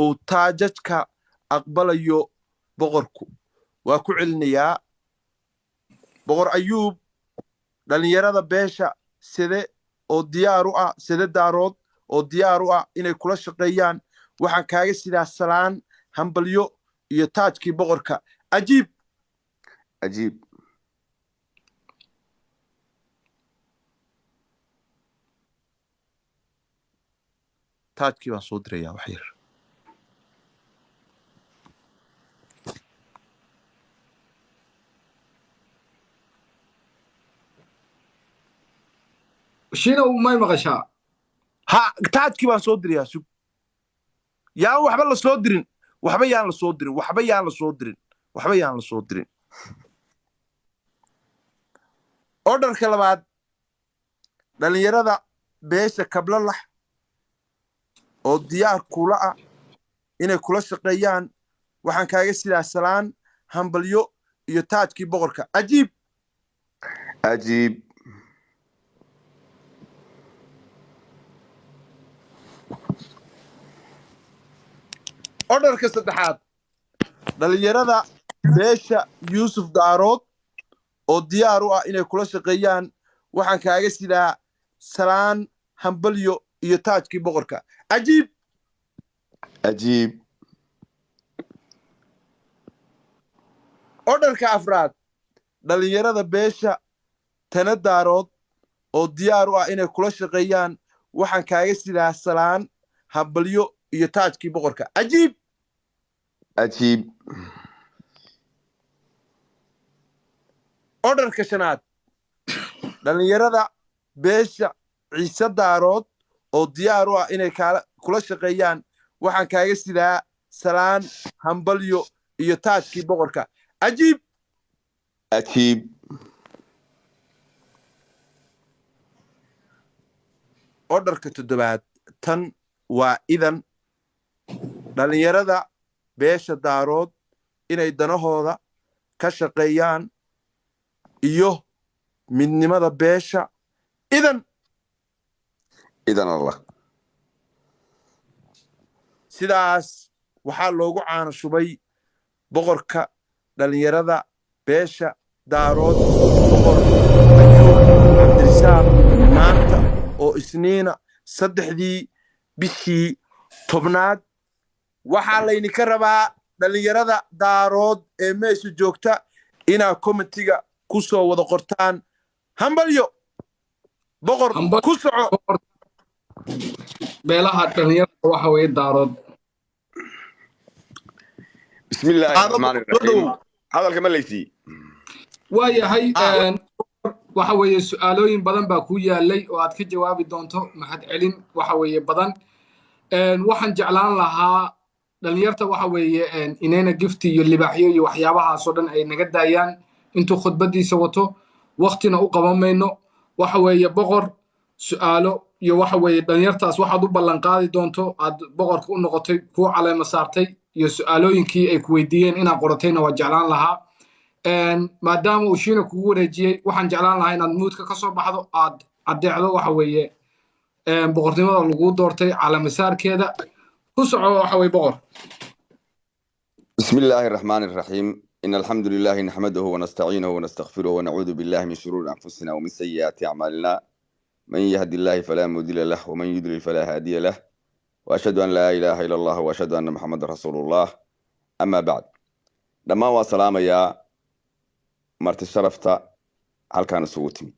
uu taajajka aqbalayo boqorku waa ku celinayaa boqor ayuub dhalinyarada beesha side oo diyaar u ah side daarood oo diyaar u ah inay kula shaqeeyaan waxaan kaaga sidaa salaan hambalyo iyo taajkii boqorka ajiib taajkii baan soo dirayaa wax yar شنو ما مغشا ها taajkii baan soo dirayaa sug yaan waxba la soo dirin waxba yaan la soo dirin orderka labaad dhalinyarada beesha kablalax oo diyaar kula ah inay kula shaqeeyaan waxaan kaaga sidaa salaan hambalyo iyo taajkii boqorka ajiib orderka saddexaad dhalinyarada beesha yuusuf daarood oo diyaar u ah inay kula shaqeeyaan waxaan kaaga sidaa salaan hambalyo iyo taajkii boqorka ajiib orderka afraad dhalinyarada beesha tana daarood oo diyaar u ah inay kula shaqeeyaan waxaan kaaga sidaa salaan hambalyo iyo taajkii boqorka ajiib orderka shanaad dhalinyarada beesha ciise daarood oo diyaar u ah inay kula shaqeeyaan waxaan kaaga sidaa salaan hambalyo iyo taajkii boqorka ajiib orderka toddobaad tan waa idan dhalinyarada beesha daarood inay danahooda ka shaqeeyaan iyo midnimada beesha idan Allah sidaas waxaa loogu caano shubay boqorka dhalinyarada beesha daarood boqor ayuub cabdirisaaq maanta oo isniina 3 bishii 10aad waxaa laydinka rabaa dhalinyarada daarood ee meesha joogta inaa komitiga ku soo wada qortaan hambalyo boqor ku soco beelaha dhalinyarada waxa weeye daarood bismillahirrahmanirrahiim hadalka ma leysi waayahay waxa weeye su'aalooyin badan baa ku yaalay oo aad ka jawaabi doonto mahad celin waxa weeye badan waxaan jeclaan lahaa dhalinyarta waxa weeye inayna gifti iyo libaaxyo iyo waxyaabahaas oo dhan ay naga daayaan intuu khudbadiisa wato waqtina u qaban mayno waxa weeye boqor su'aalo iyo waxa weeye dhalinyartaas waxaad u ballan qaadi doonto aad boqorka u noqotay kuu caleema saartay iyo su'aalooyinkii ay ku weydiiyeen inaad qoratayna waa jeclaan lahaa maadaama uu shiina kugu wareejiyey waxaan jeclaan lahaa inaad muudka ka soo baxdo aad caddeecdo waxa weeye boqornimada lagu doortay caleema saarkeeda ku soco waxa weeye boqor bismillahirrahmanirrahiim إن الحمد لله نحمده ونستعينه ونستغفره ونعوذ بالله من شرور أنفسنا ومن سيئات أعمالنا من يهد الله فلا مضل له ومن يضلل فلا هادي له وأشهد أن لا إله إلا الله وأشهد أن محمد رسول الله أما بعد لما وسلام يا مرت الشرفت هل كان سوتي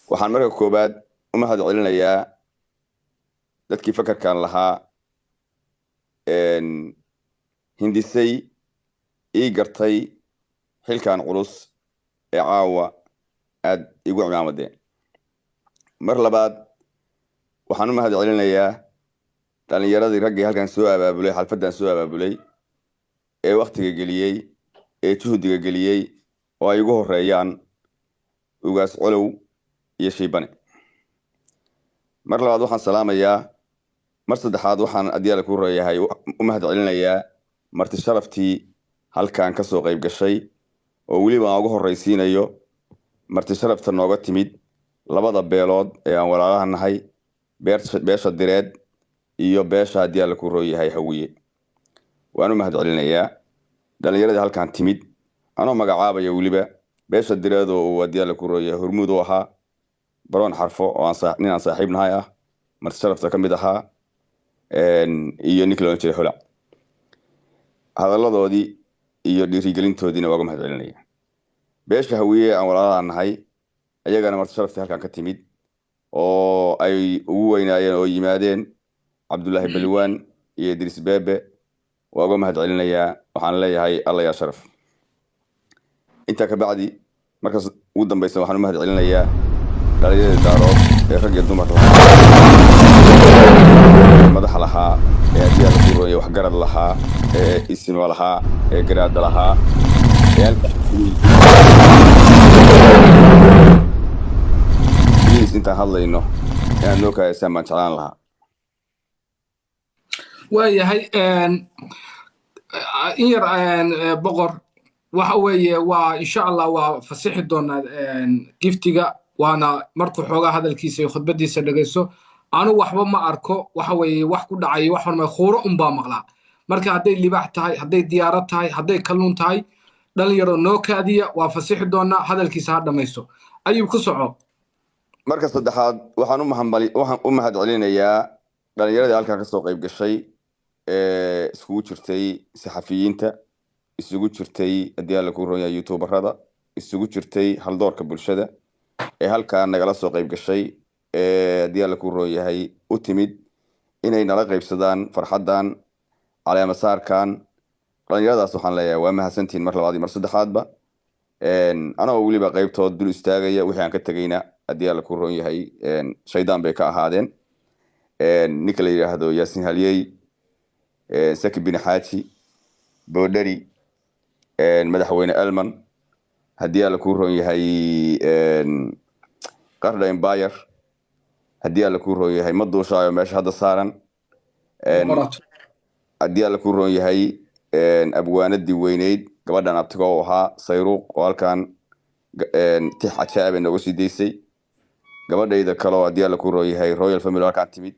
وحن مرك كوباد وما هذا علنا يا dadkii fakarkan lahaa hindisay ii gartay xilkan culus ee caawa aad igu cimaamadeen mar labaad waxaan u mahad celinayaa dhalinyaradii raggii halkan soo abaabulay xalfadan soo abaabulay ee waqtiga geliyey ee juhdiga geliyey oo ay ugu horeeyaan ugaas colow iyo shiibane mar labaad waxaan salaamayaa mar saddexaad waxaan adyaala ku reeyahay u mahad celinayaa marti sharaftii halkan ka soo qayb gashay oo weliba aan ugu horreysiinayo marti sharafta nooga timid labada beelood ee aan walaalaha nahay beesha direed iyo beesha haddii alla ku rooyahay hawiye waan u mahad celinayaa dhalinyaradii halkan timid anoo magacaabaya weliba beesha direedo uu haddii alla ku rooyahay hormuud u ahaa baroon xarfo oo nin aan saaxiib nahay ah marti sharafta ka mid ahaa iyo ninkii loodhan jiray holac hadalladoodii iyo dhiirigelintoodiina waaga mahad celinaya beesha hawiye aan walaalaha nahay ayagana marti sharaftii halkan ka timid oo ay ugu weynaayeen oo yimaadeen cabdullaahi balwaan iyo idriis beebe waaga mahad celinayaa waxaan leeyahay alla yaa sharaf intaa ka bacdi markaas ugu dambaysa waxaan u mahad celinayaa dhalinyarada daarood ee rag iyo dumar madaxa lahaa ee haddii alla ku rooyay waxgarad lahaa ee isimo lahaa ee garaada lahaa intaan hadlayno inaad noo kahaysaan baan jeclaan lahaa waayahay in yar boqor waxa weeye waa insha allah waa fasixi doonaa giftiga waana markuu xoogaa hadalkiisa iyo khudbadiisa dhagayso anu waxba ma arko waxa weeye wax ku dhacay wax hormay khuuro unbaa maqlaa marka hadday libaax tahay hadday diyaarad tahay hadday kalluun tahay dhalinyaro noo kaadiya waa fasixi doonaa hadalkiisa ha dhamaysto ayuu ku soco marka saddexaad waxaan u mahad celinayaa dhalinyaradii halkan ka soo qayb gashay ee isugu jirtay saxafiyiinta isugu jirtay haddii alla ku rooyaa youtuberada isugu jirtay haldoorka bulshada ee halkan nagala soo qayb gashay ee haddii alla ku rooyahay u timid inay nala qaybsadaan farxaddan caleemasaarkan dhalinyaradaas waxaan leeyahay waa mahadsantihiin mar labaad iyo mar saddexaadba anagoo weliba qaybtood dul istaagaya wixii aan ka tegayna haddii alla ku roon yahay shaydaan bay ka ahaadeen ninka la yidhaahdo yaasin halyey saki bin xaaji boodhari madaxweyne elman haddii alla ku roon yahay qardha embayr haddii alla ku roon yahay maduushaayo meesha hadda saaran haddii alla ku roon yahay abwaanadii weyneyd gabadhan abtigo u ahaa sayruuq oo halkan tix cajaa'ib ay nooga sii daysay gabadhayda kaleo haddii alla ku roon yahay royal family halkan timid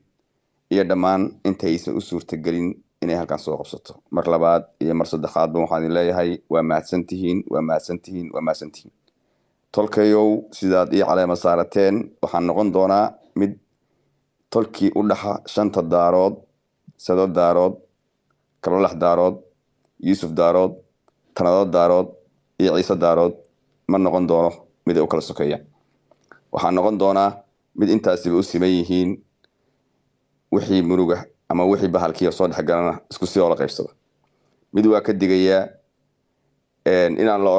iyo dhammaan intaysan u suurtagelin inay halkan soo qabsato mar labaad iyo mar saddexaadba waxaan idin leeyahay waa mahadsantihiin waa mahadsantihiin waa mahadsantihiin tolkayow sidaad ii caleema saarateen waxaan noqon doonaa mid tolkii u dhaxa 5 daarood sado daarood kablalax daarood yuusuf daarood tanado daarood iyo ciise daarood ma noqon doono mid ay u kala sokeeyaan waxaan noqon doonaa mid intaasiba u siman yihiin wixii muruga ama wixii bahalkiiyo soo dhexgalana isku si oo la qaybsado mid waa ka digayaa inaan la